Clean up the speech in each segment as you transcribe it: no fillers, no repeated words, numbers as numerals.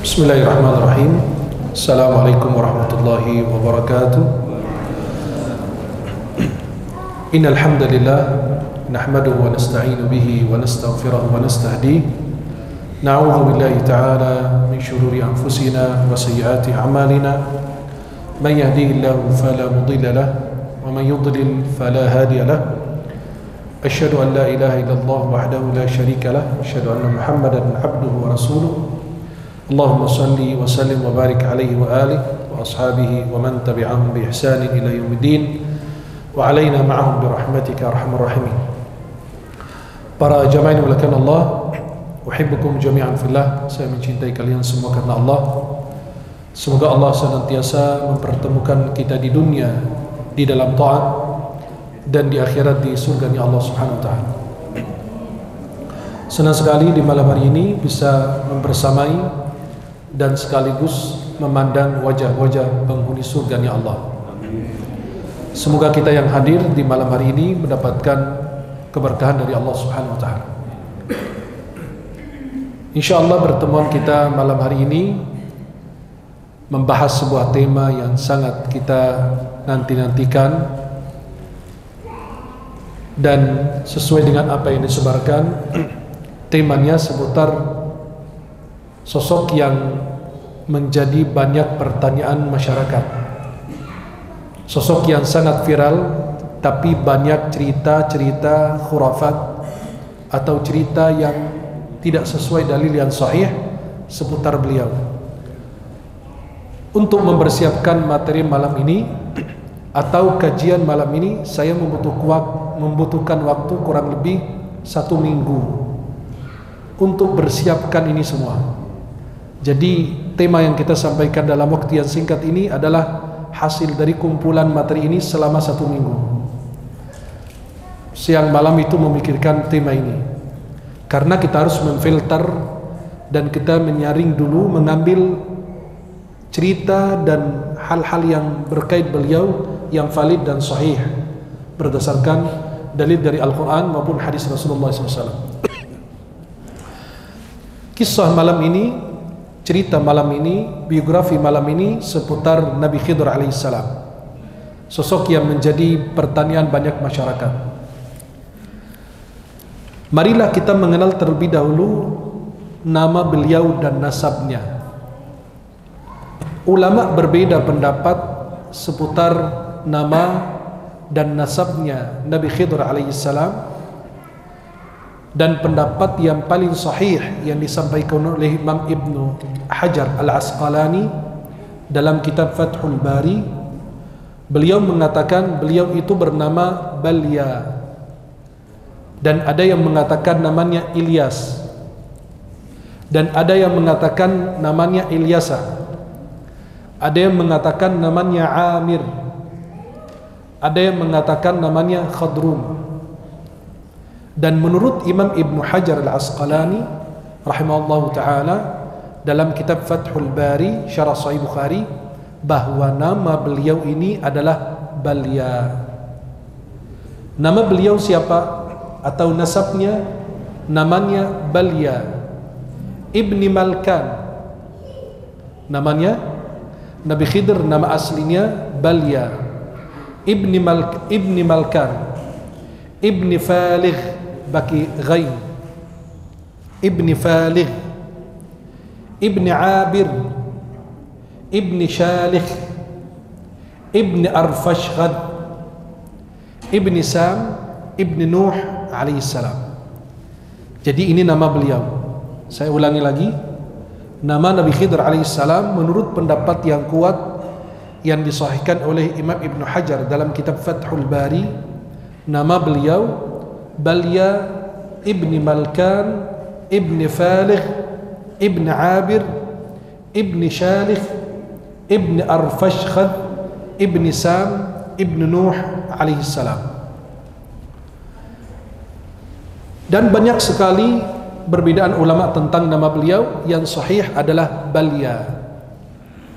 Bismillahirrahmanirrahim. Assalamualaikum warahmatullahi wabarakatuh. Innal hamdalillah nahmaduhu wa nasta'inu bihi wa nastaghfiruhu wa nastahdihi. Na'udzu billahi ta'ala min shururi anfusina wa sayyiati a'malina. Man yahdihillahu fala mudilla lahu wa man yudlil fala hadiya lahu. Asyhadu an la ilaha illallah wahdahu la syarika lahu, asyhadu anna Muhammadan 'abduhu wa rasuluh. Allahumma salli wa sallim wa barik alaihi wa alihi wa ashabihi wa man tabi'ahum bi ihsanin ila yaumiddin wa alaina ma'ahum bi rahmatika arhamar rahimin. Para jamaah yang dimuliakan Allah, uhibbukum jami'an fillah. Saya mencintai kalian semua karena Allah. Semoga Allah senantiasa mempertemukan kita di dunia di dalam taat dan di akhirat di surganya Allah Subhanahu wa taala. Senang sekali di malam hari ini bisa membersamai dan sekaligus memandang wajah-wajah penghuni surganya Allah. Semoga kita yang hadir di malam hari ini mendapatkan keberkahan dari Allah Subhanahu wa taala. Insyaallah pertemuan kita malam hari ini membahas sebuah tema yang sangat kita nanti-nantikan dan sesuai dengan apa yang disebarkan. Temanya seputar sosok yang menjadi banyak pertanyaan masyarakat. Sosok yang sangat viral, tapi banyak cerita-cerita khurafat atau cerita yang tidak sesuai dalil yang sahih seputar beliau. Untuk mempersiapkan materi malam ini atau kajian malam ini, saya membutuhkan waktu kurang lebih 1 minggu untuk bersiapkan ini semua. Jadi tema yang kita sampaikan dalam waktu yang singkat ini adalah hasil dari kumpulan materi ini selama 1 minggu. Siang malam itu memikirkan tema ini, karena kita harus memfilter dan kita menyaring dulu, mengambil cerita dan hal-hal yang berkait beliau yang valid dan sahih berdasarkan dalil dari Al-Quran maupun hadis Rasulullah SAW. Kisah malam ini, cerita malam ini, biografi malam ini seputar Nabi Khidir alaihissalam, sosok yang menjadi pertanyaan banyak masyarakat. Marilah kita mengenal terlebih dahulu nama beliau dan nasabnya. Ulama berbeda pendapat seputar nama dan nasabnya Nabi Khidir alaihissalam, dan pendapat yang paling sahih yang disampaikan oleh Imam Ibnu Hajar Al-Asqalani dalam kitab Fathul Bari, beliau mengatakan beliau itu bernama Balya, dan ada yang mengatakan namanya Ilyas, dan ada yang mengatakan namanya Ilyasa, ada yang mengatakan namanya Amir, ada yang mengatakan namanya Khadrum. Dan menurut Imam Ibnu Hajar Al-Asqalani rahimahullahu ta'ala dalam kitab Fathul Bari Syarah Sahih Bukhari, bahwa nama beliau ini adalah Balya. Nama beliau siapa atau nasabnya? Namanya Balya Ibni Malkan. Namanya Nabi Khidir, nama aslinya Balya Ibni Malkan Ibni Faligh, baki ghain, Ibni Faligh, Ibni Abir, Ibni Shalikh, Ibni Arfashghad, Ibni Sam, Ibni Nuh alaihissalam. Jadi ini nama beliau. Saya ulangi lagi, nama Nabi Khidir alaihissalam menurut pendapat yang kuat yang disahihkan oleh Imam Ibnu Hajar dalam kitab Fathul Bari, nama beliau Balya Ibni Malkan Ibni Faligh Ibni Abir Ibni Shalikh Ibni Arfashghad Ibni Sam Ibni Nuh alaihissalam. Dan banyak sekali perbedaan ulama tentang nama beliau. Yang sahih adalah Balya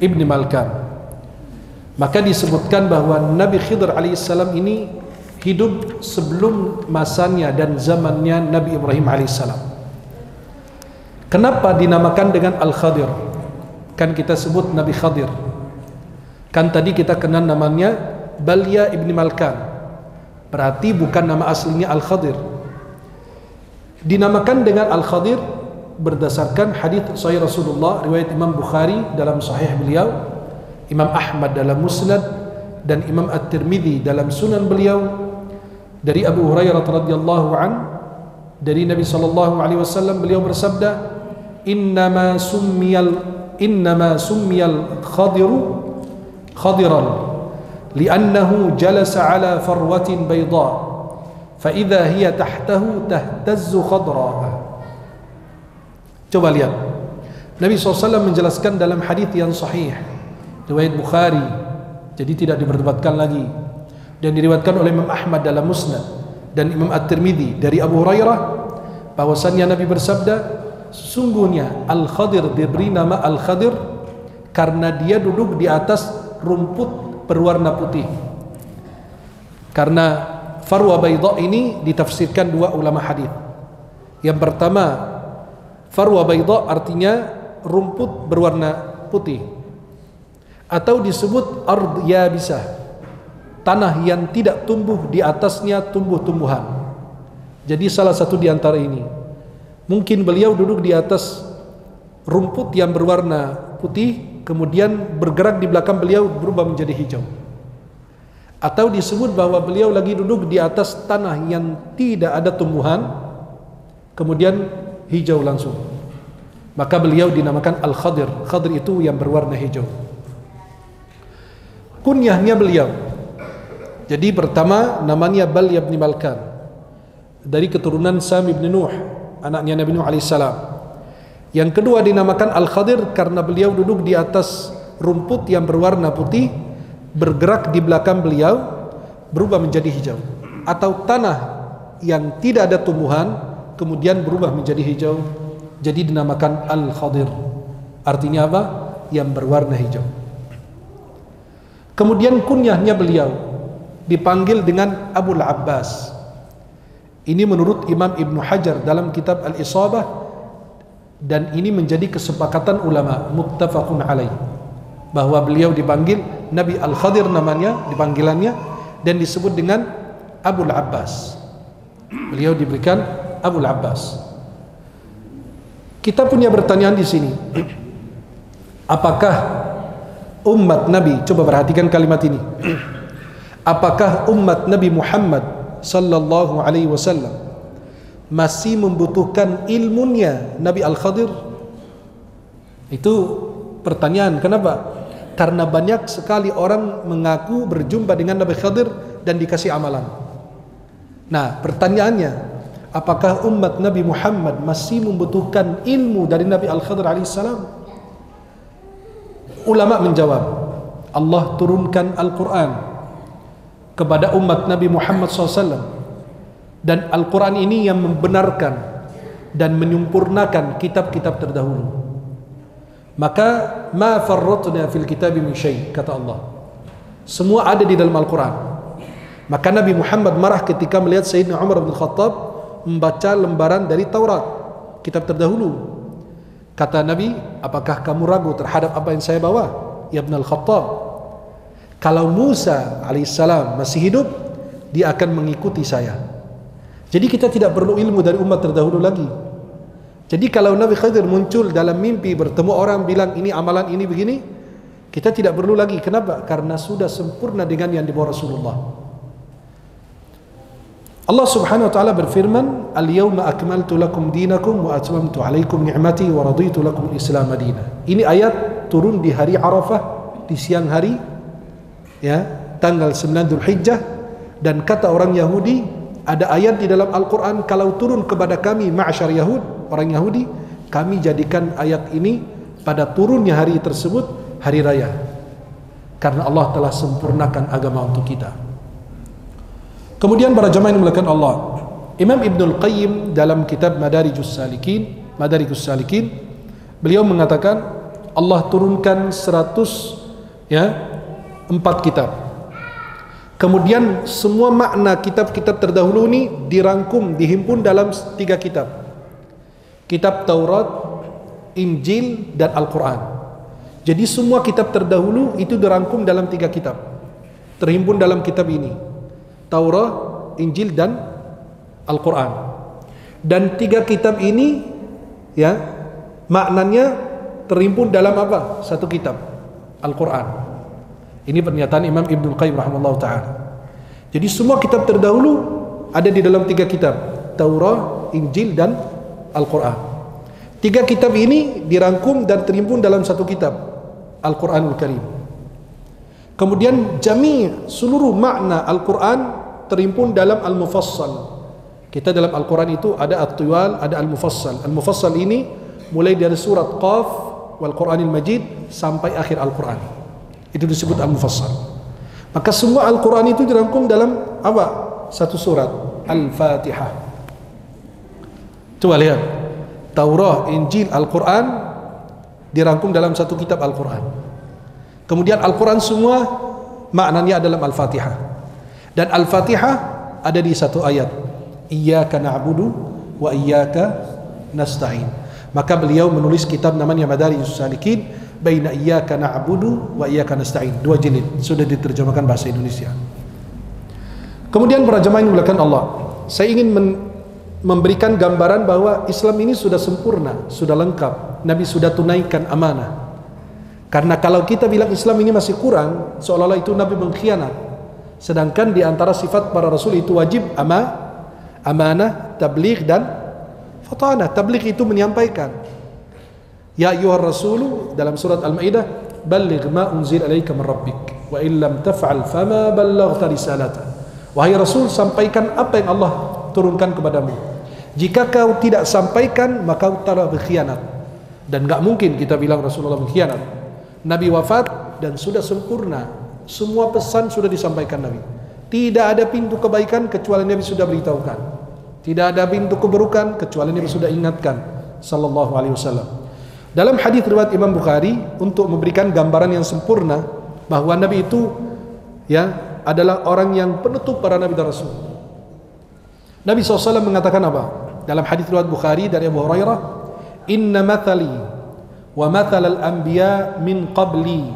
Ibni Malkan. Maka disebutkan bahwa Nabi Khidir alaihissalam ini hidup sebelum masanya dan zamannya Nabi Ibrahim alaihissalam. Kenapa dinamakan dengan Al-Khadir? kan kita sebut Nabi Khadir. Kan tadi kita kenal namanya Balya ibn Malkan, berarti bukan nama aslinya Al-Khadir. Dinamakan dengan Al-Khadir berdasarkan hadis sahih Rasulullah riwayat Imam Bukhari dalam sahih beliau, Imam Ahmad dalam Musnad, dan Imam At-Tirmidzi dalam Sunan beliau, dari Abu Hurairah radhiyallahu an, dari Nabi sallallahu alaihi wasallam, beliau bersabda, innama summiyal khadiru khadiran li'annahu jalasa ala farwatin bayda fa idza hiya tahtahu tahtazzu khadra. Coba lihat, Nabi SAW menjelaskan dalam hadis yang sahih riwayat Bukhari, jadi tidak diperdebatkan lagi, dan diriwayatkan oleh Imam Ahmad dalam Musnad dan Imam At-Tirmidzi dari Abu Hurairah, bahwasannya Nabi bersabda, sesungguhnya Al-Khadir diberi nama Al-Khadir karena dia duduk di atas rumput berwarna putih. Karena farwa bayda ini ditafsirkan dua ulama hadis. Yang pertama, farwa bayda artinya rumput berwarna putih, atau disebut ard yabisah, tanah yang tidak tumbuh di atasnya tumbuh-tumbuhan. Jadi salah satu di antara ini. Mungkin beliau duduk di atas rumput yang berwarna putih, kemudian bergerak di belakang beliau berubah menjadi hijau. Atau disebut bahwa beliau lagi duduk di atas tanah yang tidak ada tumbuhan, kemudian hijau langsung. Maka beliau dinamakan Al-Khadir. Khadir itu yang berwarna hijau. Kunyahnya beliau, jadi pertama namanya Balya bin Malkan, dari keturunan Sam bin Nuh, anaknya Nabi Nuh alaihissalam. Yang kedua dinamakan Al-Khadir karena beliau duduk di atas rumput yang berwarna putih, bergerak di belakang beliau berubah menjadi hijau, atau tanah yang tidak ada tumbuhan kemudian berubah menjadi hijau, jadi dinamakan Al-Khadir. Artinya apa? Yang berwarna hijau. Kemudian kunyahnya beliau dipanggil dengan Abul Abbas. Ini menurut Imam Ibn Hajar dalam kitab Al-Isabah, dan ini menjadi kesepakatan ulama muttafaqun alaih, bahwa beliau dipanggil Nabi Al-Khadir namanya, dipanggilannya, dan disebut dengan Abul Abbas. Beliau diberikan Abul Abbas. Kita punya pertanyaan di sini. Apakah umat Nabi, coba perhatikan kalimat ini, apakah umat Nabi Muhammad sallallahu alaihi wasallam masih membutuhkan ilmunya Nabi Al-Khadir? Itu pertanyaan. Kenapa? Karena banyak sekali orang mengaku berjumpa dengan Nabi Khadir dan dikasih amalan. Nah, pertanyaannya, apakah umat Nabi Muhammad masih membutuhkan ilmu dari Nabi Al-Khadir alaihissalam? Ulama menjawab, Allah turunkan Al-Quran kepada umat Nabi Muhammad SAW, dan Al-Quran ini yang membenarkan dan menyempurnakan kitab-kitab terdahulu. Maka ma farratna fil kitabi min syai', kata Allah, semua ada di dalam Al-Quran. Maka Nabi Muhammad marah ketika melihat Sayyidina Umar bin Khattab membaca lembaran dari Taurat, kitab terdahulu. Kata Nabi, apakah kamu ragu terhadap apa yang saya bawa, ya Ibn Al-Khattab? Kalau Musa alaihissalam masih hidup, dia akan mengikuti saya. Jadi kita tidak perlu ilmu dari umat terdahulu lagi. Jadi kalau Nabi Khadir muncul dalam mimpi, bertemu orang bilang ini amalan ini begini, kita tidak perlu lagi. Kenapa? Karena sudah sempurna dengan yang dibawa Rasulullah. Allah subhanahu wa ta'ala berfirman, al-yawma akmaltu lakum dinakum wa atmamtu alaikum ni'mati wa raditu lakum islam madina. Ini ayat turun di hari Arafah, di siang hari, ya, tanggal 9 Dzulhijjah. Dan kata orang Yahudi, ada ayat di dalam Al-Quran, kalau turun kepada kami ma'asyar Yahud, orang Yahudi, kami jadikan ayat ini pada turunnya hari tersebut hari raya, karena Allah telah sempurnakan agama untuk kita. Kemudian para jamaah yang dimuliakan Allah, Imam Ibnul Qayyim dalam kitab Madarijus Salikin, beliau mengatakan Allah turunkan 4 kitab. Kemudian semua makna kitab-kitab terdahulu ini dirangkum, dihimpun dalam 3 kitab. Kitab Taurat, Injil, dan Al-Quran. Jadi semua kitab terdahulu itu dirangkum dalam 3 kitab, terhimpun dalam kitab ini, Taurat, Injil dan Al-Quran. Dan 3 kitab ini ya maknanya terhimpun dalam apa? Satu kitab, Al-Quran. Ini pernyataan Imam Ibnu Qayyim rahimahullah ta'ala. Jadi semua kitab terdahulu ada di dalam 3 kitab, Taurat, Injil dan Al-Quran. 3 kitab ini dirangkum dan terhimpun dalam satu kitab, Al-Quranul Karim. Kemudian seluruh makna Al-Quran terhimpun dalam Al-Mufassal. Kita dalam Al-Quran itu ada At-Tiwal, ada Al-Mufassal. Al-Mufassal ini mulai dari surat Qaf wal Quranil Majid sampai akhir Al-Quran. Itu disebut Al-Mufassal. Maka semua Al-Quran itu dirangkum dalam apa? Satu surat, Al-Fatihah. Coba lihat, Taurat, Injil, Al-Quran dirangkum dalam satu kitab Al-Quran. Kemudian Al-Quran semua maknanya dalam Al-Fatihah. Dan Al-Fatihah ada di satu ayat, Iyyaka na'budu wa iyyaka nasta'in. Maka beliau menulis kitab namanya Madarijus Salikin baina iyyaka na'budu wa iyyaka nasta'in, 2 jilid, sudah diterjemahkan bahasa Indonesia. Kemudian para jemaah yang dimuliakan Allah, saya ingin memberikan gambaran bahwa Islam ini sudah sempurna, sudah lengkap. Nabi sudah tunaikan amanah. Karena kalau kita bilang Islam ini masih kurang, seolah-olah itu Nabi mengkhianat. Sedangkan di antara sifat para Rasul itu wajib amanah, tabligh dan fatanah. Tabligh itu menyampaikan. Ya ayyuhar rasulu dalam surat Al-Maidah, balligh ma unzil alaika min rabbik wa in lam taf'al fama ballaghta risalata. Wahai Rasul, sampaikan apa yang Allah turunkan kepadamu. Jika kau tidak sampaikan, maka kau telah berkhianat. Dan enggak mungkin kita bilang Rasulullah berkhianat. Nabi wafat dan sudah sempurna. Semua pesan sudah disampaikan Nabi. Tidak ada pintu kebaikan kecuali Nabi sudah beritahukan. Tidak ada pintu keburukan kecuali Nabi sudah ingatkan sallallahu alaihi wasallam. Dalam hadis riwayat Imam Bukhari untuk memberikan gambaran yang sempurna bahwa Nabi itu ya adalah orang yang penutup para nabi dan rasul. Nabi SAW mengatakan apa? Dalam hadis riwayat Bukhari dari Abu Hurairah, Inna mathali wa mathal al-anbiya min qabli.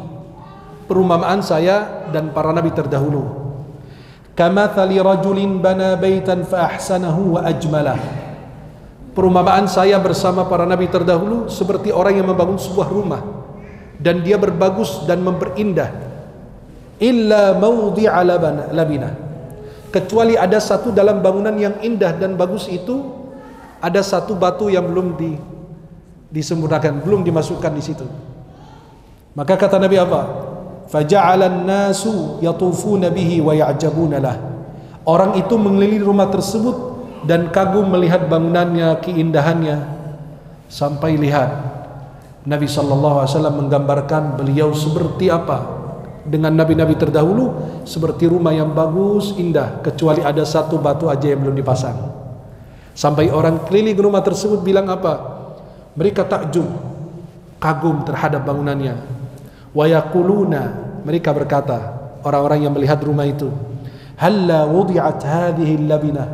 Perumpamaan saya dan para nabi terdahulu. Kamathali rajulin bana baitan fa ahsanahu wa ajmalah. Perumpamaan saya bersama para nabi terdahulu seperti orang yang membangun sebuah rumah dan dia berbagus dan memperindah. Illa mawdi'a labinah. Kecuali ada satu dalam bangunan yang indah dan bagus itu, ada satu batu yang belum disempurnakan, belum dimasukkan di situ. Maka kata Nabi apa? Faja'alan nasu yatufuna bihi wa ya'jabuna lah. Orang itu mengelilingi rumah tersebut dan kagum melihat bangunannya, keindahannya, sampai lihat Nabi sallallahu alaihi wasallam menggambarkan beliau seperti apa dengan nabi-nabi terdahulu, seperti rumah yang bagus, indah, kecuali ada satu batu aja yang belum dipasang. Sampai orang keliling rumah tersebut bilang apa? Mereka takjub, kagum terhadap bangunannya. Wa yaquluna, mereka berkata, orang-orang yang melihat rumah itu, halla wudi'at hadhihi labinah.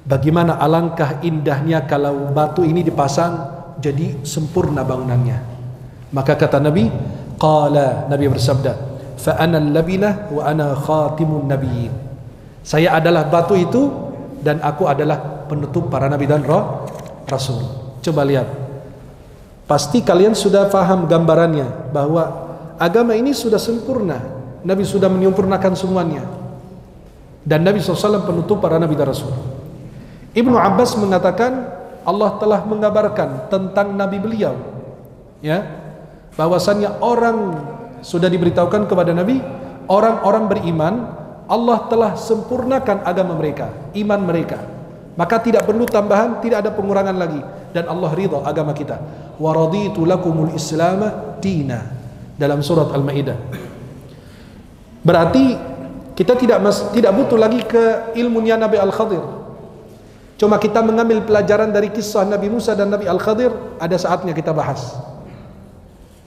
Bagaimana alangkah indahnya kalau batu ini dipasang jadi sempurna bangunannya. Maka kata Nabi, qala, Nabi bersabda, fa ana al-labinah wa ana khatimun nabiyyin. Saya adalah batu itu dan aku adalah penutup para nabi dan rasul. Coba lihat. Pasti kalian sudah paham gambarannya bahwa agama ini sudah sempurna. Nabi sudah menyempurnakan semuanya. Dan Nabi SAW penutup para nabi dan rasul. Ibnu Abbas mengatakan Allah telah mengabarkan tentang nabi beliau, ya, bahwasannya orang sudah diberitahukan kepada Nabi, orang-orang beriman Allah telah sempurnakan agama mereka, iman mereka, maka tidak perlu tambahan, tidak ada pengurangan lagi, dan Allah ridha agama kita. Wa raditu lakumul islama dina, dalam surat Al-Maidah. Berarti kita tidak butuh lagi ke ilmunya Nabi Al-Khadir. Cuma kita mengambil pelajaran dari kisah Nabi Musa dan Nabi Al-Khadir, ada saatnya kita bahas.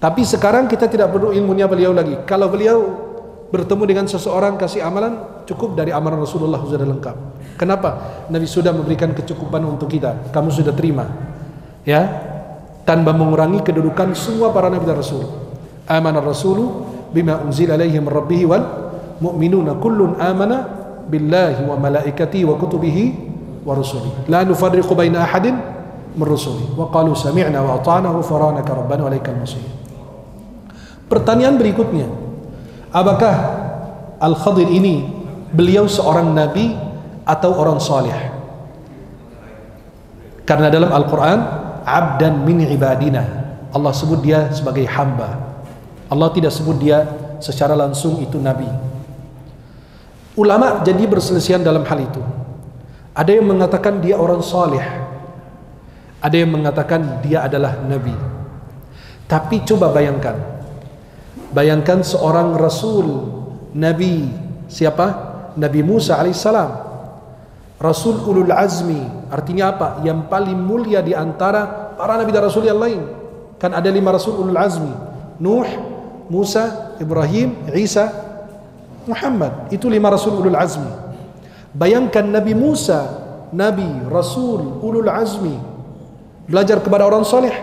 Tapi sekarang kita tidak perlu ilmunya beliau lagi. Kalau beliau bertemu dengan seseorang kasih amalan, cukup dari amalan Rasulullah sudah lengkap. Kenapa? Nabi sudah memberikan kecukupan untuk kita. Kamu sudah terima, ya. tanpa mengurangi kedudukan semua para nabi dan rasul. Amanar rasulu bima unzila alaihi min rabbih wal mu'minuna kullun amana billahi wa malaikatihi wa kutubihi wa rusulihi la nufarriqu baina ahadin min rusulihi wa qalu sami'na wa ata'na ghufranaka rabbana wa ilaikal masir. Pertanyaan berikutnya, apakah Al-Khadir ini beliau seorang nabi atau orang salih? Karena dalam Al-Quran, abdan min ibadina, Allah sebut dia sebagai hamba. Allah tidak sebut dia secara langsung itu nabi. Ulama jadi berselisihan dalam hal itu. Ada yang mengatakan dia orang salih, ada yang mengatakan dia adalah nabi. Tapi coba bayangkan seorang rasul, nabi, siapa? Nabi Musa alaihissalam, Rasul ulul azmi. Artinya apa? Yang paling mulia di antara para nabi dan rasul yang lain. Kan ada 5 rasul ulul azmi: Nuh, Musa, Ibrahim, Isa, Muhammad. Itu 5 rasul ulul azmi. Bayangkan Nabi Musa, nabi, rasul ulul azmi, belajar kepada orang soleh,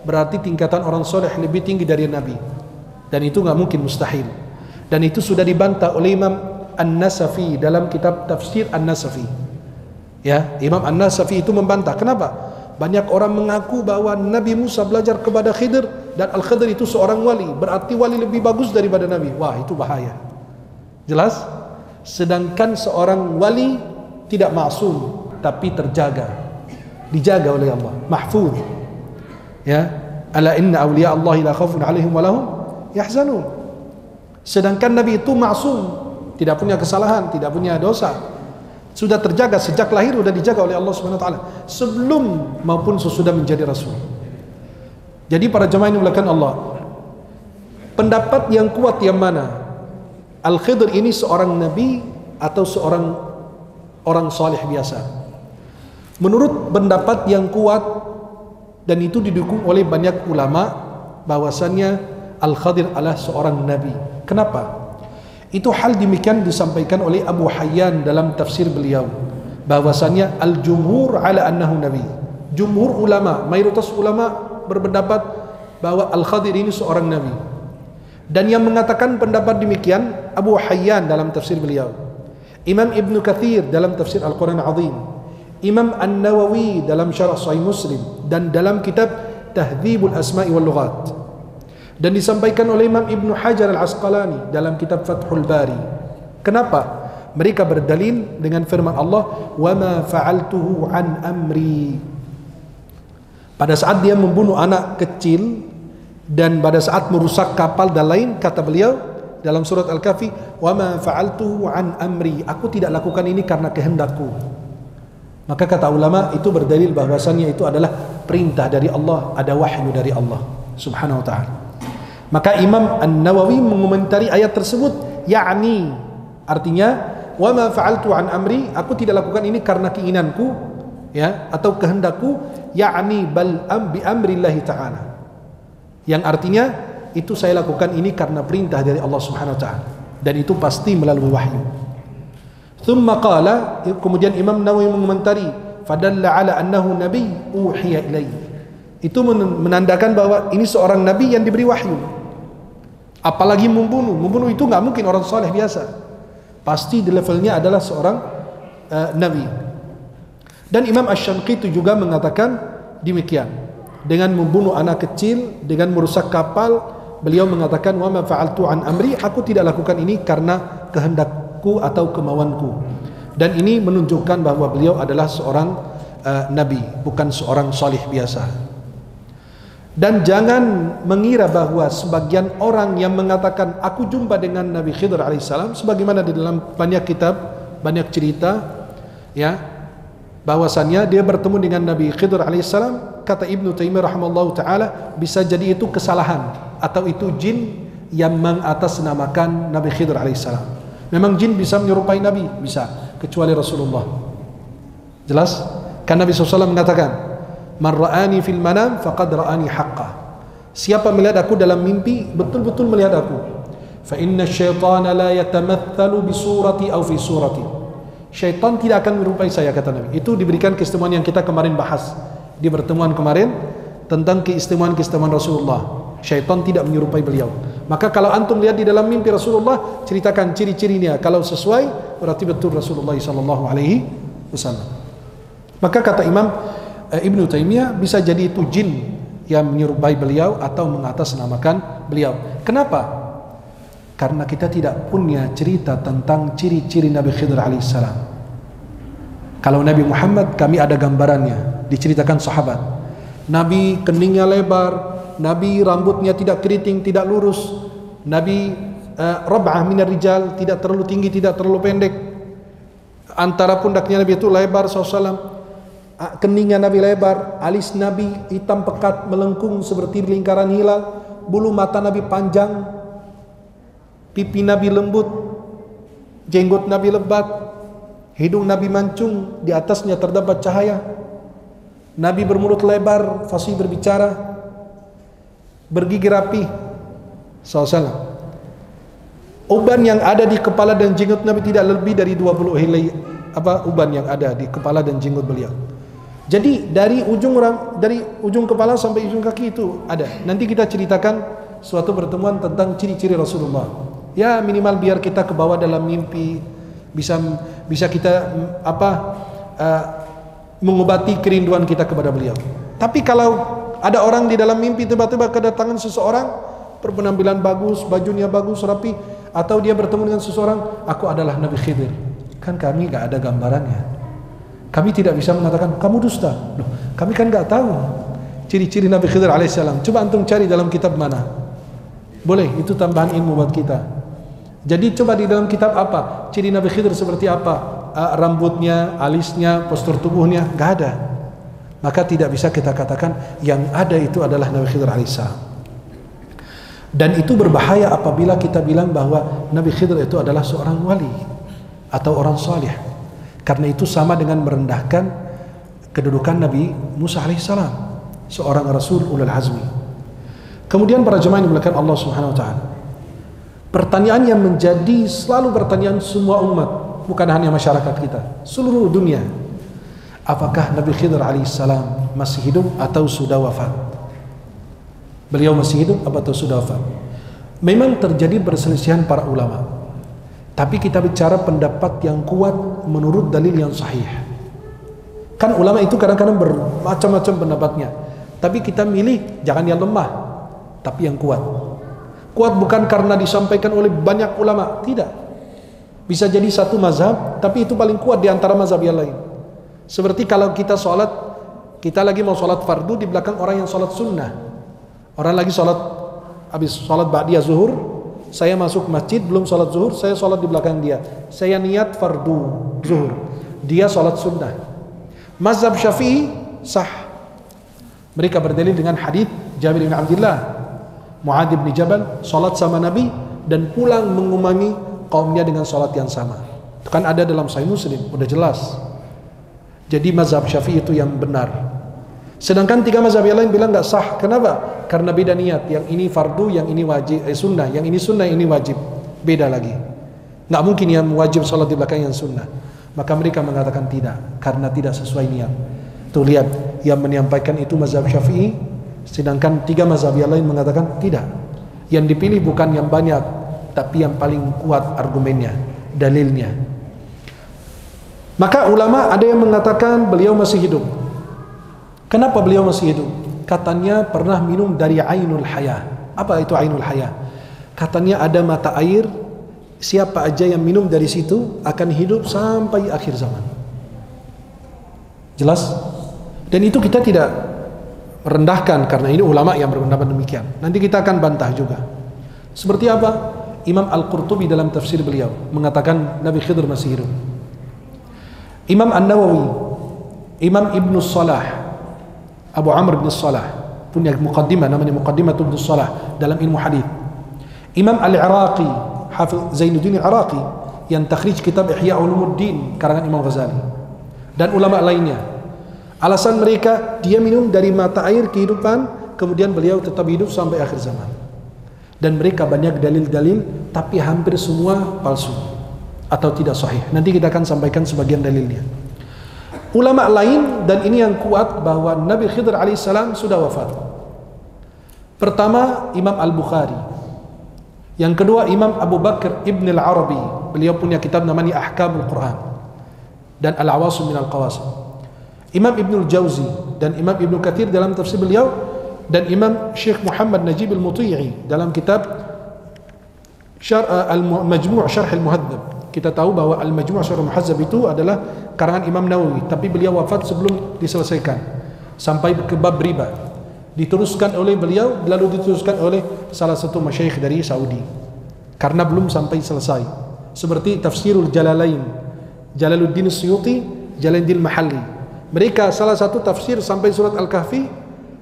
berarti tingkatan orang soleh lebih tinggi dari nabi. Dan itu nggak mungkin, mustahil. Dan itu sudah dibantah oleh Imam An-Nasafi dalam kitab tafsir An-Nasafi. Ya, Imam An-Nasafi itu membantah. Kenapa? Banyak orang mengaku bahwa Nabi Musa belajar kepada Khidir dan Al-Khidir itu seorang wali, berarti wali lebih bagus daripada Nabi. Wah, itu bahaya. Jelas? Sedangkan seorang wali tidak maksum, tapi terjaga, dijaga oleh Allah, mahfuz. Ya, ala inna awliya Allah la khaufun alaihim wa lahum yahzanun. Sedangkan Nabi itu maksum, tidak punya kesalahan, tidak punya dosa, sudah terjaga sejak lahir, sudah dijaga oleh Allah Subhanahu wa taala sebelum maupun sesudah menjadi rasul. Jadi para jemaah yang dimuliakan Allah, pendapat yang kuat yang mana? Al-Khidir ini seorang nabi atau seorang orang saleh biasa? Menurut pendapat yang kuat, dan itu didukung oleh banyak ulama, bahwasannya Al-Khadir adalah seorang nabi. Kenapa? Itu hal demikian disampaikan oleh Abu Hayyan dalam tafsir beliau, bahwasannya al-jumhur ala annahu nabi. Jumhur ulama, mayoritas ulama berpendapat bahwa Al-Khadir ini seorang nabi. Dan yang mengatakan pendapat demikian Abu Hayyan dalam tafsir beliau, Imam Ibn Kathir dalam tafsir Al-Quran Azim, Imam An-Nawawi dalam syarah Sahih Muslim, dan dalam kitab Tahdhibul Asma'i wal Lughat, dan disampaikan oleh Imam Ibn Hajar Al-Asqalani dalam kitab Fathul Bari. Kenapa? Mereka berdalil dengan firman Allah, wa ma fa'altuhu an amri. Pada saat dia membunuh anak kecil dan pada saat merusak kapal dan lain, kata beliau dalam surat Al-Kahfi, wa ma fa'altuhu an amri, aku tidak lakukan ini karena kehendakku. Maka kata ulama itu berdalil bahwasannya itu adalah perintah dari Allah, ada wahyu dari Allah Subhanahu wa ta'ala. Maka Imam An-Nawawi mengomentari ayat tersebut, yakni artinya wa ma fa'altu an amri, aku tidak lakukan ini karena keinginanku, ya, atau kehendakku, yakni bal bi amrillahi ta'ala, yang artinya itu saya lakukan ini karena perintah dari Allah Subhanahu wa ta'ala, dan itu pasti melalui wahyu. Thumma qala, kemudian Imam Nawawi mengomentari, fadalla ala annahu nabi uhiya ilaihi, itu menandakan bahwa ini seorang nabi yang diberi wahyu. Apalagi membunuh itu nggak mungkin orang soleh biasa, pasti di levelnya adalah seorang nabi. Dan Imam Asy-Syanqiti juga mengatakan demikian, dengan membunuh anak kecil, dengan merusak kapal, beliau mengatakan wa ma fa'altu an amri, aku tidak lakukan ini karena kehendakku atau kemauanku. Dan ini menunjukkan bahwa beliau adalah seorang nabi, bukan seorang salih biasa. Dan jangan mengira bahwa sebagian orang yang mengatakan aku jumpa dengan Nabi Khidir alaihissalam, sebagaimana di dalam banyak kitab, banyak cerita, ya, bahwasannya dia bertemu dengan Nabi Khidir alaihissalam. Kata Ibnu Taimiyah rahimallahu taala, bisa jadi itu kesalahan atau itu jin yang mengatasnamakan Nabi Khidir alaihissalam. Memang jin bisa menyerupai Nabi, bisa, kecuali Rasulullah. Jelas? Kan Nabi SAW mengatakan, man ra'ani fil manam faqad ra'ani haqqah. Siapa melihat aku dalam mimpi, betul-betul melihat aku. Fa inna syaitana la yatamathalu bi surati aw fi surati. Syaitan tidak akan menyerupai saya, kata Nabi. Itu diberikan keistimewaan yang kita kemarin bahas di pertemuan kemarin tentang keistimewaan-keistimewaan Rasulullah. Syaitan tidak menyerupai beliau. Maka kalau antum lihat di dalam mimpi Rasulullah, ceritakan ciri-cirinya. Kalau sesuai, berarti betul Rasulullah sallallahu alaihi wasallam. Maka kata Imam Ibnu Taimiyah, bisa jadi itu jin yang menyerupai beliau atau mengatasnamakan beliau. Kenapa? Karena kita tidak punya cerita tentang ciri-ciri Nabi Khidir alaihissalam. Kalau Nabi Muhammad, kami ada gambarannya, diceritakan sahabat. Nabi keningnya lebar, Nabi rambutnya tidak keriting, tidak lurus, Nabi rab'ah minar rijal, tidak terlalu tinggi, tidak terlalu pendek. Antara pundaknya Nabi itu lebar SAW. Keningnya Nabi lebar, alis Nabi hitam pekat melengkung seperti lingkaran hilal, bulu mata Nabi panjang, pipi Nabi lembut, jenggot Nabi lebat, hidung Nabi mancung, di atasnya terdapat cahaya. Nabi bermulut lebar, fasih berbicara, bergigi rapi SAW. Uban yang ada di kepala dan jenggot Nabi tidak lebih dari 20 helai uban yang ada di kepala dan jenggot beliau. Jadi dari ujung kepala sampai ujung kaki itu ada. Nanti kita ceritakan suatu pertemuan tentang ciri-ciri Rasulullah. Ya minimal biar kita ke bawah dalam mimpi, bisa kita mengobati kerinduan kita kepada beliau. Tapi kalau ada orang di dalam mimpi tiba-tiba kedatangan seseorang, berpenampilan bagus, bajunya bagus, rapi, atau dia bertemu dengan seseorang, aku adalah Nabi Khidir. Kan kami gak ada gambarannya. Kami tidak bisa mengatakan kamu dusta. Loh, kami kan gak tahu ciri-ciri Nabi Khidir alaihissalam. Coba antum cari dalam kitab mana. Boleh, itu tambahan ilmu buat kita. Jadi coba di dalam kitab apa ciri Nabi Khidir seperti apa, rambutnya, alisnya, postur tubuhnya, gak ada. Maka tidak bisa kita katakan yang ada itu adalah Nabi Khidir alaihissalam. Dan itu berbahaya apabila kita bilang bahwa Nabi Khidir itu adalah seorang wali atau orang salih. Karena itu sama dengan merendahkan kedudukan Nabi Musa alaihissalam, seorang rasul ulul azmi. Kemudian para jemaah yang dimuliakan Allah Subhanahu wa taala, pertanyaan yang menjadi selalu pertanyaan semua umat, bukan hanya masyarakat kita, seluruh dunia. Apakah Nabi Khidir alaihissalam masih hidup atau sudah wafat? Beliau masih hidup atau sudah wafat? Memang terjadi perselisihan para ulama. Tapi kita bicara pendapat yang kuat menurut dalil yang sahih. Kan ulama itu kadang-kadang bermacam-macam pendapatnya. Tapi kita milih jangan yang lemah, tapi yang kuat. Kuat bukan karena disampaikan oleh banyak ulama, tidak. Bisa jadi satu mazhab, tapi itu paling kuat di antara mazhab yang lain. Seperti kalau kita sholat, kita lagi mau sholat fardu di belakang orang yang sholat sunnah. Orang lagi sholat, habis sholat ba'diyah zuhur, saya masuk masjid belum sholat zuhur, saya sholat di belakang dia. Saya niat fardu zuhur, dia sholat sunnah. Mazhab Syafi'i sah. Mereka berdalil dengan hadits Jabir bin Abdullah, Muadz bin Jabal sholat sama Nabi dan pulang mengumami kaumnya dengan sholat yang sama. Itu kan ada dalam Sahih Muslim, udah jelas. Jadi mazhab Syafi'i itu yang benar. Sedangkan tiga mazhab yang lain bilang nggak sah. Kenapa? Karena beda niat. Yang ini fardu, yang ini wajib, sunnah. Yang ini sunnah, yang ini wajib. Beda lagi. Nggak mungkin yang wajib sholat di belakang yang sunnah. Maka mereka mengatakan tidak, karena tidak sesuai niat. Tuh lihat, yang menyampaikan itu mazhab Syafi'i, sedangkan tiga mazhab yang lain mengatakan tidak. Yang dipilih bukan yang banyak, tapi yang paling kuat argumennya, dalilnya. Maka ulama ada yang mengatakan beliau masih hidup. Kenapa beliau masih hidup? Katanya pernah minum dari Ainul Haya. Apa itu Ainul Haya? Katanya ada mata air, siapa aja yang minum dari situ akan hidup sampai akhir zaman. Jelas? Dan itu kita tidak merendahkan, karena ini ulama yang berpendapat demikian. Nanti kita akan bantah juga. Seperti apa? Imam Al-Qurtubi dalam tafsir beliau mengatakan Nabi Khidir masih hidup. Imam An-Nawawi, Imam Ibn Salah, Abu Amr bin Salah punya muqaddimah namanya Muqaddimah Ibn Salah dalam ilmu hadis. Imam Al-Iraqi, Hafiz Zainuddin Al-Iraqi yang takhrij kitab Ihya Ulumuddin karangan Imam Ghazali, dan ulama lainnya. Alasan mereka, dia minum dari mata air kehidupan, kemudian beliau tetap hidup sampai akhir zaman. Dan mereka banyak dalil-dalil, tapi hampir semua palsu atau tidak sahih. Nanti kita akan sampaikan sebagian dalilnya. Ulama lain, dan ini yang kuat, bahwa Nabi Khidir alaihissalam sudah wafat. Pertama Imam Al-Bukhari, yang kedua Imam Abu Bakar Ibn Al-Arabi, beliau punya kitab namanya Ahkamul Quran dan Al-Awasim min Al-Qawasim. Imam Ibn Al-Jawzi dan Imam Ibn Kathir dalam tafsir beliau, dan Imam Syekh Muhammad Najib Al-Muti'i dalam kitab Al-Majmu' Syarh Al-Muhadzab. Kita tahu bahwa Al-Majmu' Syarh Al-Muhadzab itu adalah karangan Imam Nawawi, tapi beliau wafat sebelum diselesaikan, sampai ke bab riba. Diteruskan oleh beliau, lalu diteruskan oleh salah satu masyayikh dari Saudi, karena belum sampai selesai. Seperti Tafsirul Jalalain, Jalaluddin Suyuti, Jalaluddin Mahalli. Mereka salah satu tafsir sampai surat Al-Kahfi,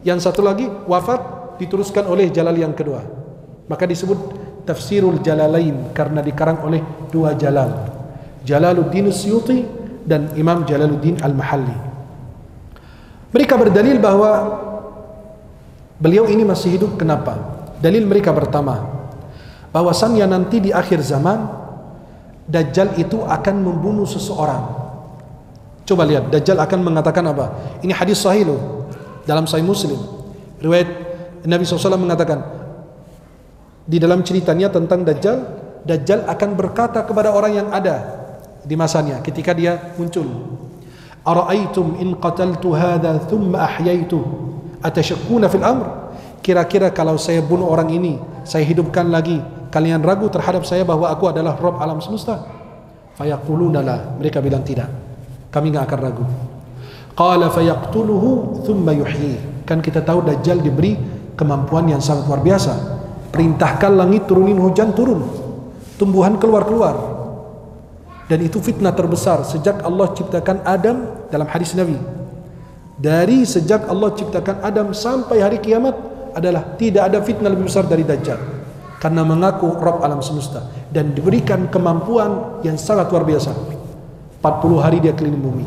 yang satu lagi wafat, diteruskan oleh Jalal yang kedua. Maka disebut Tafsirul Jalalain karena dikarang oleh dua Jalal, Jalaluddin Suyuti dan Imam Jalaluddin Al-Mahalli. Mereka berdalil bahwa beliau ini masih hidup. Kenapa? Dalil mereka pertama, bahwasannya nanti di akhir zaman Dajjal itu akan membunuh seseorang. Coba lihat, Dajjal akan mengatakan apa? Ini hadis sahih loh, dalam Sahih Muslim. Riwayat Nabi SAW mengatakan di dalam ceritanya tentang Dajjal, Dajjal akan berkata kepada orang yang ada di masanya ketika dia muncul, ara'aitum in qataltu hadha thumma ahyaitu atasyakkuna fil amr. Kira-kira kalau saya bunuh orang ini, saya hidupkan lagi, kalian ragu terhadap saya bahwa aku adalah Rabb alam semesta? Fayaquluna la, mereka bilang tidak, kami enggak akan ragu. Qala fayaqtuluhu thumma yuhyi. Kan kita tahu Dajjal diberi kemampuan yang sangat luar biasa. Perintahkan langit turunin hujan, turun, tumbuhan keluar-keluar. Dan itu fitnah terbesar sejak Allah ciptakan Adam. Dalam hadis Nabi, dari sejak Allah ciptakan Adam sampai hari kiamat adalah tidak ada fitnah lebih besar dari Dajjal, karena mengaku Rabb alam semesta dan diberikan kemampuan yang sangat luar biasa. 40 hari dia keliling bumi.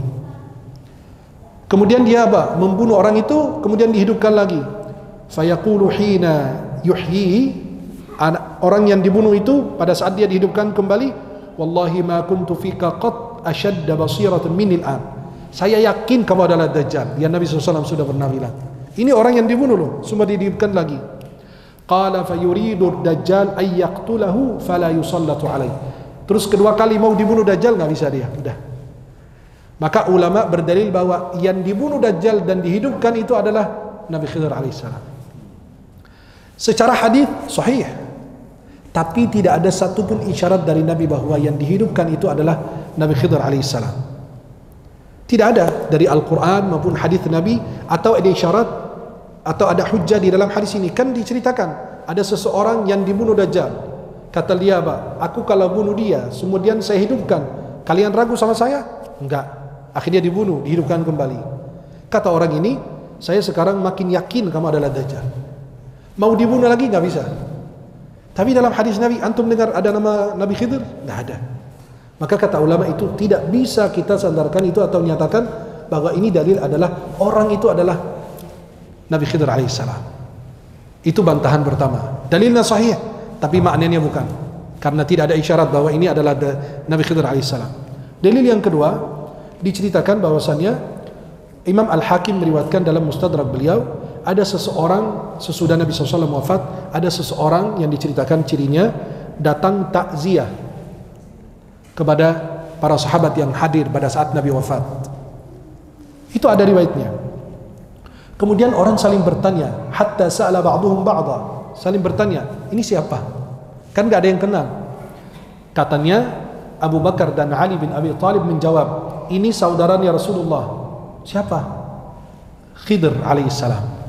Kemudian dia apa? Membunuh orang itu, kemudian dihidupkan lagi. Fayaqulu hina yuhyihi, orang yang dibunuh itu pada saat dia dihidupkan kembali, wallahi ma kuntu fika qat ashadda basiratan minil an. Saya yakin kamu adalah Dajjal. Yang Nabi SAW sudah pernah bilang. Ini orang yang dibunuh loh, semua dihidupkan lagi. Qala fayuridu Dajjal ay yaqtulahu fala yusallatu alaihi. Terus kedua kali mau dibunuh Dajjal, nggak bisa dia, udah. Maka ulama berdalil bahwa yang dibunuh Dajjal dan dihidupkan itu adalah Nabi Khidir alaihissalam. Secara hadis sahih, tapi tidak ada satupun isyarat dari Nabi bahwa yang dihidupkan itu adalah Nabi Khidir alaihissalam. Tidak ada dari Al-Quran maupun hadis Nabi, atau ada isyarat atau ada hujjah di dalam hadis ini. Kan diceritakan ada seseorang yang dibunuh Dajjal, kata dia apa? Aku kalau bunuh dia kemudian saya hidupkan, kalian ragu sama saya? Enggak. Akhirnya dibunuh, dihidupkan kembali. Kata orang ini, saya sekarang makin yakin kamu adalah Dajjal. Mau dibunuh lagi nggak bisa. Tapi dalam hadis Nabi, antum dengar ada nama Nabi Khidir? Nggak ada. Maka kata ulama itu tidak bisa kita sandarkan itu atau nyatakan bahwa ini dalil adalah orang itu adalah Nabi Khidir alaihissalam. Itu bantahan pertama. Dalilnya sahih, tapi maknanya bukan, karena tidak ada isyarat bahwa ini adalah Nabi Khidir alaihissalam. Dalil yang kedua, diceritakan bahwasannya Imam Al-Hakim meriwayatkan dalam Mustadrak beliau, ada seseorang sesudah Nabi SAW wafat, ada seseorang yang diceritakan cirinya datang takziah kepada para sahabat yang hadir pada saat Nabi wafat. Itu ada riwayatnya. Kemudian orang saling bertanya, hatta sa'ala ba'duhum ba'dha, saling bertanya, ini siapa? Kan gak ada yang kenal. Katanya Abu Bakar dan Ali bin Abi Thalib menjawab, ini saudaranya Rasulullah. Siapa? Khidir alaihissalam.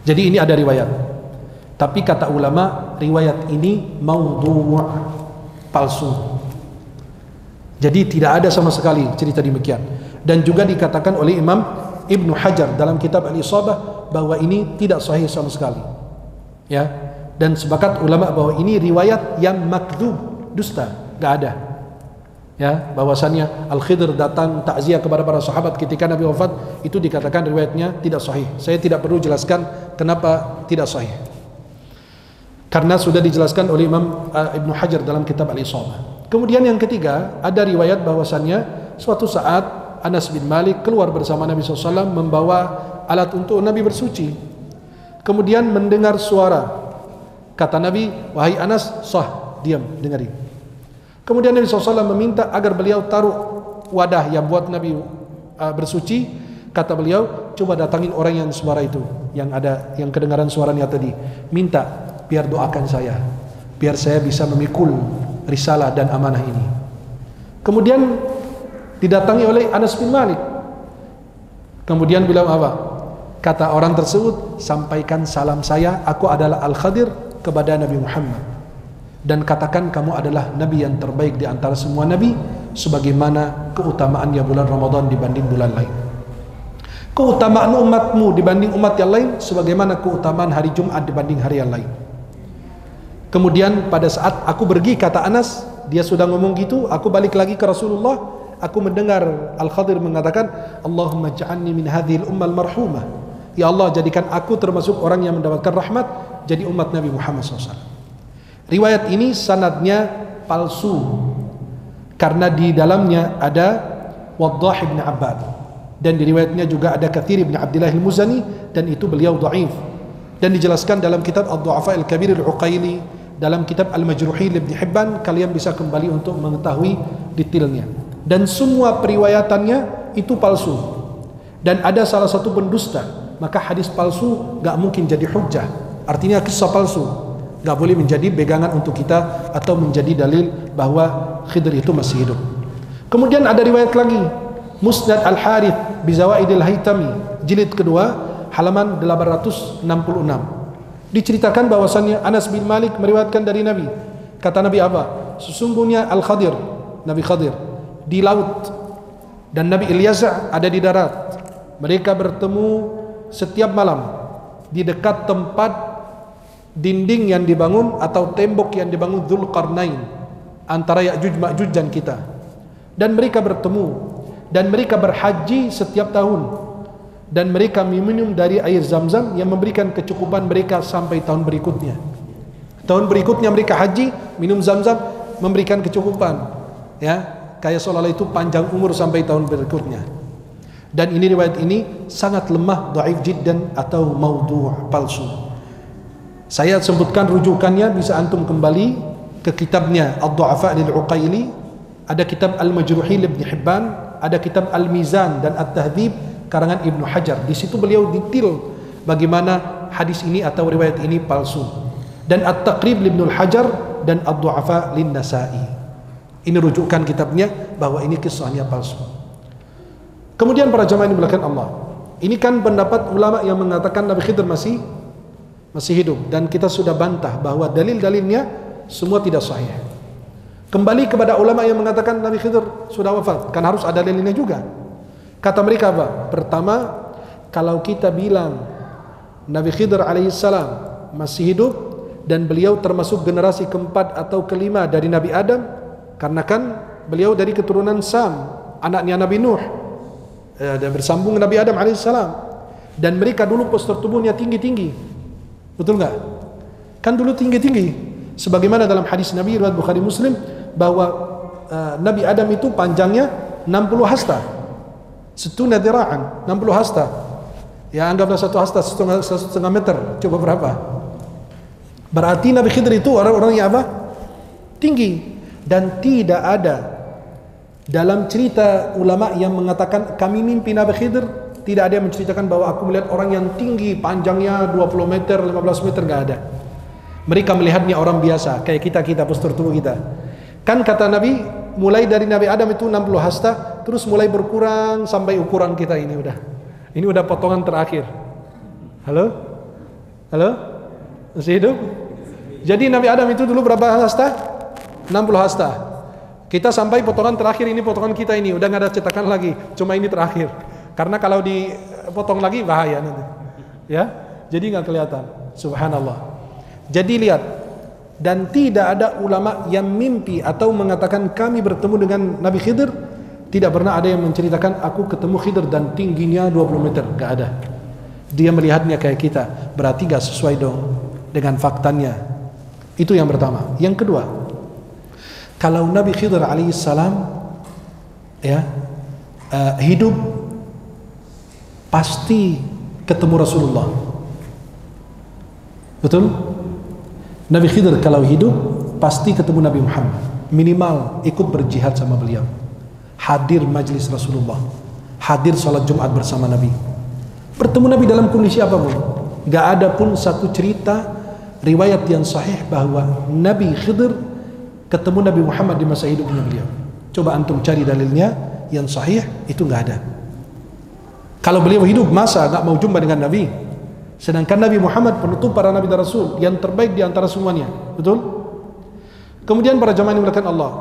Jadi ini ada riwayat, tapi kata ulama riwayat ini maudhu', palsu. Jadi tidak ada sama sekali cerita demikian. Dan juga dikatakan oleh Imam Ibnu Hajar dalam kitab Al-Isabah bahwa ini tidak sahih sama sekali. Ya. Dan sepakat ulama bahwa ini riwayat yang makdzub, dusta, enggak ada. Ya, bahwasannya Al-Khidir datang takziah kepada para sahabat ketika Nabi wafat, itu dikatakan riwayatnya tidak sahih. Saya tidak perlu jelaskan kenapa tidak sahih, karena sudah dijelaskan oleh Imam Ibnu Hajar dalam kitab Al-Isabah. Kemudian yang ketiga, ada riwayat bahwasannya suatu saat Anas bin Malik keluar bersama Nabi SAW membawa alat untuk Nabi bersuci. Kemudian mendengar suara. Kata Nabi, wahai Anas, sah, diam, dengarin. Kemudian Nabi SAW meminta agar beliau taruh wadah yang buat Nabi bersuci. Kata beliau, coba datangin orang yang suara itu, yang kedengaran suaranya tadi. Minta, biar doakan saya, biar saya bisa memikul risalah dan amanah ini. Kemudian didatangi oleh Anas bin Malik. Kemudian bilang apa? Kata orang tersebut, sampaikan salam saya, aku adalah Al-Khadir kepada Nabi Muhammad, dan katakan kamu adalah Nabi yang terbaik di antara semua Nabi, sebagaimana keutamaannya bulan Ramadan dibanding bulan lain, keutamaan umatmu dibanding umat yang lain, sebagaimana keutamaan hari Jumat dibanding hari yang lain. Kemudian pada saat aku pergi, kata Anas, dia sudah ngomong gitu, aku balik lagi ke Rasulullah, aku mendengar Al-Khadir mengatakan, Allahumma ja'alni min hadhil ummal marhumah, ya Allah jadikan aku termasuk orang yang mendapatkan rahmat, jadi umat Nabi Muhammad SAW. Riwayat ini sanadnya palsu, karena di dalamnya ada Waddah bin Abbad, dan di riwayatnya juga ada Kathir bin Abdillah al-Muzani, dan itu beliau dhaif. Dan dijelaskan dalam kitab Ad-Du'afa al-Kabir al-Uqaili, dalam kitab Al-Majruhi Ibn Hibban, kalian bisa kembali untuk mengetahui detailnya. Dan semua periwayatannya itu palsu, dan ada salah satu pendusta, maka hadis palsu gak mungkin jadi hujjah, artinya kisah palsu gak boleh menjadi pegangan untuk kita atau menjadi dalil bahwa Khidir itu masih hidup. Kemudian ada riwayat lagi, Musnad Al-Harith Bizawaidil Haytami, jilid kedua, halaman 866, diceritakan bahwasannya Anas bin Malik meriwayatkan dari Nabi. Kata Nabi apa? Sesungguhnya Al-Khadir, Nabi Khadir, di laut, dan Nabi Ilyas ada di darat. Mereka bertemu setiap malam di dekat tempat dinding yang dibangun atau tembok yang dibangun Dzulqarnain antara Ya'juj Ma'juj dan kita. Dan mereka bertemu, dan mereka berhaji setiap tahun, dan mereka meminum dari air Zam-Zam yang memberikan kecukupan mereka sampai tahun berikutnya. Tahun berikutnya mereka haji, minum Zam-Zam, memberikan kecukupan, ya, kayak seolah-olah itu panjang umur sampai tahun berikutnya. Dan ini riwayat ini sangat lemah, dhaif jiddan atau maudhu', palsu. Saya sebutkan rujukannya, bisa antum kembali ke kitabnya Ad-Du'afa lil-Uqaili, ada kitab Al-Majruhi Ibn Hibban, ada kitab Al-Mizan dan At-Tahdhib karangan Ibnu Hajar. Di situ beliau detail bagaimana hadis ini atau riwayat ini palsu. Dan At-Taqrib Ibnu Hajar dan Ad-Du'afa lin-Nasa'i. Ini rujukan kitabnya bahwa ini kisahnya palsu. Kemudian para jamaah yang dimuliakan Allah, ini kan pendapat ulama yang mengatakan Nabi Khidir masih hidup, dan kita sudah bantah bahwa dalil-dalilnya semua tidak sahih. Kembali kepada ulama yang mengatakan Nabi Khidir sudah wafat, kan harus ada dalilnya juga. Kata mereka apa? Pertama, kalau kita bilang Nabi Khidir alaihissalam masih hidup dan beliau termasuk generasi keempat atau kelima dari Nabi Adam, karena kan beliau dari keturunan Sam, anaknya Nabi Nuh, dan bersambung Nabi Adam alaihissalam, dan mereka dulu postur tubuhnya tinggi-tinggi, betul nggak? Kan dulu tinggi-tinggi, sebagaimana dalam hadis Nabi riwayat Bukhari Muslim bahwa Nabi Adam itu panjangnya 60 hasta, setuna dira'an, 60 hasta. Ya anggaplah satu hasta setengah meter. Coba berapa? Berarti Nabi Khidir itu orang-orang yang apa? Tinggi. Dan tidak ada dalam cerita ulama yang mengatakan kami mimpi Nabi Khidir, tidak ada yang menceritakan bahwa aku melihat orang yang tinggi, panjangnya 20 meter, 15 meter, nggak ada. Mereka melihatnya orang biasa, kayak kita postur tubuh kita. Kan kata Nabi, mulai dari Nabi Adam itu 60 hasta, terus mulai berkurang sampai ukuran kita ini udah. Ini udah potongan terakhir. Halo? Halo? Masih hidup? Jadi Nabi Adam itu dulu berapa hasta? 60 hasta. Kita sampai potongan terakhir, ini potongan kita ini, udah nggak ada cetakan lagi, cuma ini terakhir. Karena kalau dipotong lagi bahaya nanti. Ya? Jadi nggak kelihatan. Subhanallah. Jadi lihat, dan tidak ada ulama yang mimpi atau mengatakan kami bertemu dengan Nabi Khidir. Tidak pernah ada yang menceritakan aku ketemu Khidir dan tingginya 20 meter, gak ada. Dia melihatnya kayak kita, berarti gak sesuai dong dengan faktanya. Itu yang pertama. Yang kedua, kalau Nabi Khidir alaihissalam ya hidup pasti ketemu Rasulullah. Betul? Nabi Khidir kalau hidup pasti ketemu Nabi Muhammad, minimal ikut berjihad sama beliau, hadir majlis Rasulullah, hadir sholat Jumat bersama Nabi, bertemu Nabi dalam kondisi apapun. Gak ada pun satu cerita riwayat yang sahih bahwa Nabi Khidir ketemu Nabi Muhammad di masa hidupnya beliau. Coba antum cari dalilnya yang sahih, itu gak ada. Kalau beliau hidup, masa gak mau jumpa dengan Nabi? Sedangkan Nabi Muhammad penutup para Nabi dan Rasul, yang terbaik di antara semuanya. Betul? Kemudian para jamaah yang dimuliakan Allah,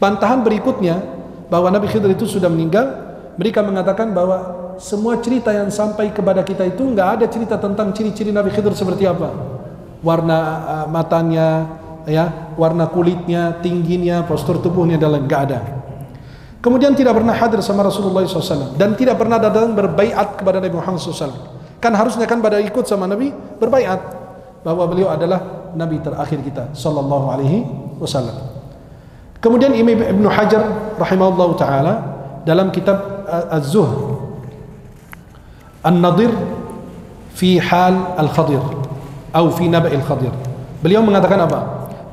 bantahan berikutnya bahwa Nabi Khidir itu sudah meninggal, mereka mengatakan bahwa semua cerita yang sampai kepada kita itu nggak ada cerita tentang ciri-ciri Nabi Khidir seperti apa, warna matanya, ya, warna kulitnya, tingginya, postur tubuhnya, dan lain, nggak ada. Kemudian tidak pernah hadir sama Rasulullah SAW dan tidak pernah datang berbaiat kepada Nabi Muhammad SAW. Kan harusnya kan pada ikut sama Nabi berbaiat bahwa beliau adalah Nabi terakhir kita Sallallahu Alaihi Wasallam. Kemudian Imam Ibnu Hajar rahimahullah taala dalam kitab Az-Zuhd An-Nadir fi hal Al-Khadir atau fi Naba' Al-Khadir, beliau mengatakan apa?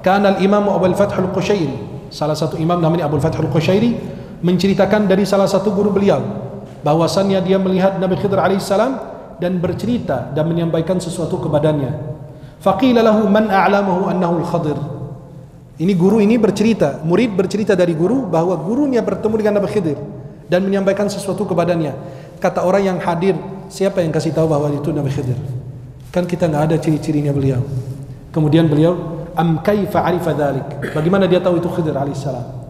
Kana al-Imam Abu al-Fath al-Qushairi, salah satu imam namanya Abu al-Fath al-Qushairi, menceritakan dari salah satu guru beliau bahwasannya dia melihat Nabi Khidir alaihissalam dan bercerita dan menyampaikan sesuatu kepadanya. Faqila lahu man a'lamahu annahu al-Khadir. Ini guru ini bercerita, murid bercerita dari guru bahwa gurunya bertemu dengan Nabi Khidir dan menyampaikan sesuatu kepadanya. Kata orang yang hadir, siapa yang kasih tahu bahwa itu Nabi Khidir? Kan kita nggak ada ciri-cirinya beliau. Kemudian beliau, am kaifa arifa dzalik? Bagaimana dia tahu itu Khidir alaihissalam?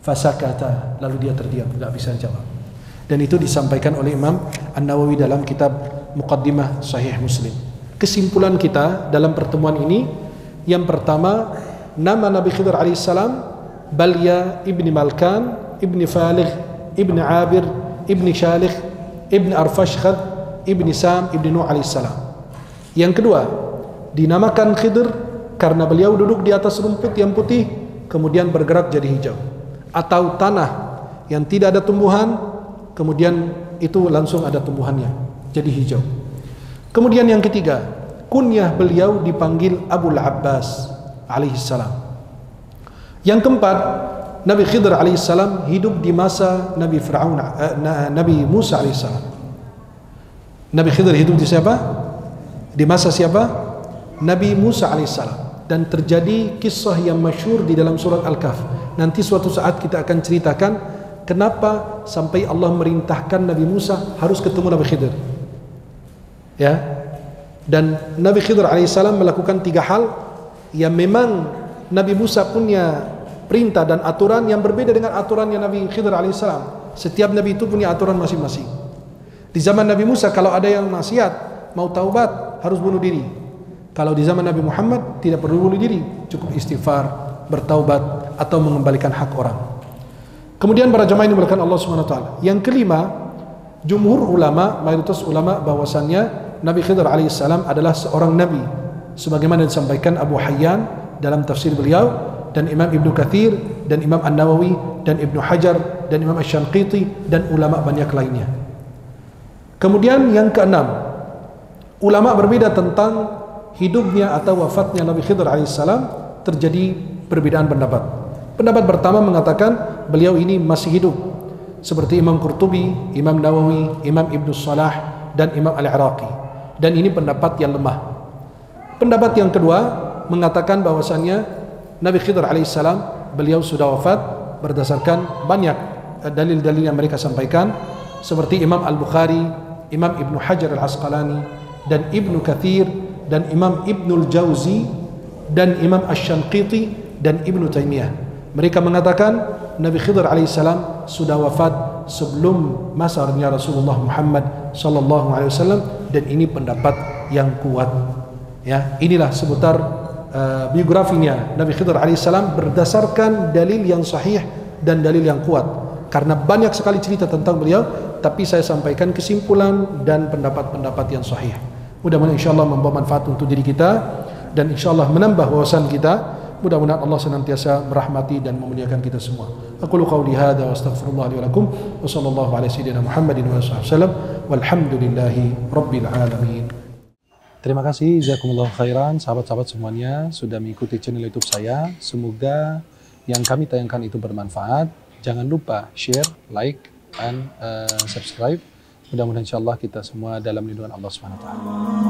Fasakata, lalu dia terdiam, nggak bisa jawab. Dan itu disampaikan oleh Imam An-Nawawi dalam kitab Muqaddimah Sahih Muslim. Kesimpulan kita dalam pertemuan ini, yang pertama, nama Nabi Khidir alaihissalam Balya ibni Malkan ibni Faligh ibni Abir ibni Shalikh ibni Arfashkhad ibni Sam ibni Nuh alaihissalam. Yang kedua, dinamakan Khidir karena beliau duduk di atas rumput yang putih kemudian bergerak jadi hijau, atau tanah yang tidak ada tumbuhan kemudian itu langsung ada tumbuhannya jadi hijau. Kemudian yang ketiga, kunyah beliau dipanggil Abul Abbas alaihissalam. Yang keempat, Nabi Khidir alaihissalam hidup di masa Nabi Fir'aun, Nabi Musa alaihissalam. Nabi Khidir hidup di siapa? Di masa siapa? Nabi Musa alaihissalam. Dan terjadi kisah yang masyhur di dalam surat Al-Kahf. Nanti suatu saat kita akan ceritakan kenapa sampai Allah merintahkan Nabi Musa harus ketemu Nabi Khidir. Ya. Dan Nabi Khidir alaihissalam melakukan 3 hal yang memang Nabi Musa punya perintah dan aturan yang berbeda dengan aturannya Nabi Khidir alaihissalam. Setiap Nabi itu punya aturan masing-masing. Di zaman Nabi Musa kalau ada yang maksiat, mau taubat harus bunuh diri. Kalau di zaman Nabi Muhammad tidak perlu bunuh diri, cukup istighfar, bertaubat atau mengembalikan hak orang. Kemudian para jemaah yang dimuliakan Allah Subhanahu wa taala. Yang kelima, jumhur ulama, mayoritas ulama bahwasannya Nabi Khidir alaihissalam adalah seorang nabi sebagaimana disampaikan Abu Hayyan dalam tafsir beliau, dan Imam Ibnu Katsir, dan Imam An-Nawawi, dan Ibnu Hajar, dan Imam Asy-Syanqiti, dan ulama banyak lainnya. Kemudian yang keenam, ulama berbeda tentang hidupnya atau wafatnya Nabi Khidir alaihissalam, terjadi perbedaan pendapat. Pendapat pertama mengatakan beliau ini masih hidup, seperti Imam Qurtubi, Imam Nawawi, Imam Ibnu Salah, dan Imam Al-Iraqi. Dan ini pendapat yang lemah. Pendapat yang kedua mengatakan bahwasannya Nabi Khidir alaihissalam beliau sudah wafat berdasarkan banyak dalil-dalil yang mereka sampaikan, seperti Imam Al-Bukhari, Imam Ibnu Hajar Al-Asqalani, dan Ibnu Katsir, dan Imam Ibnul Jauzi, dan Imam Asy-Syanqiti, dan Ibnu Taimiyah. Mereka mengatakan Nabi Khidir alaihissalam sudah wafat sebelum masanya Rasulullah Muhammad sallallahu alaihi wasallam, dan ini pendapat yang kuat. Ya, inilah seputar biografinya Nabi Khidir alaihissalam berdasarkan dalil yang sahih dan dalil yang kuat. Karena banyak sekali cerita tentang beliau, tapi saya sampaikan kesimpulan dan pendapat-pendapat yang sahih. Mudah-mudahan insyaallah membawa manfaat untuk diri kita dan insyaallah menambah wawasan kita. Mudah-mudahan Allah senantiasa merahmati dan memuliakan kita semua. Aqulu qawli hadza wa astaghfirullah li wa lakum wa sallallahu ala sayyidina Muhammadin wa sallam walhamdulillahi rabbil alamin. Terima kasih, jazakumullah khairan, sahabat-sahabat semuanya sudah mengikuti channel YouTube saya. Semoga yang kami tayangkan itu bermanfaat. Jangan lupa share, like, and subscribe. Mudah-mudahan insyaAllah kita semua dalam lindungan Allah SWT.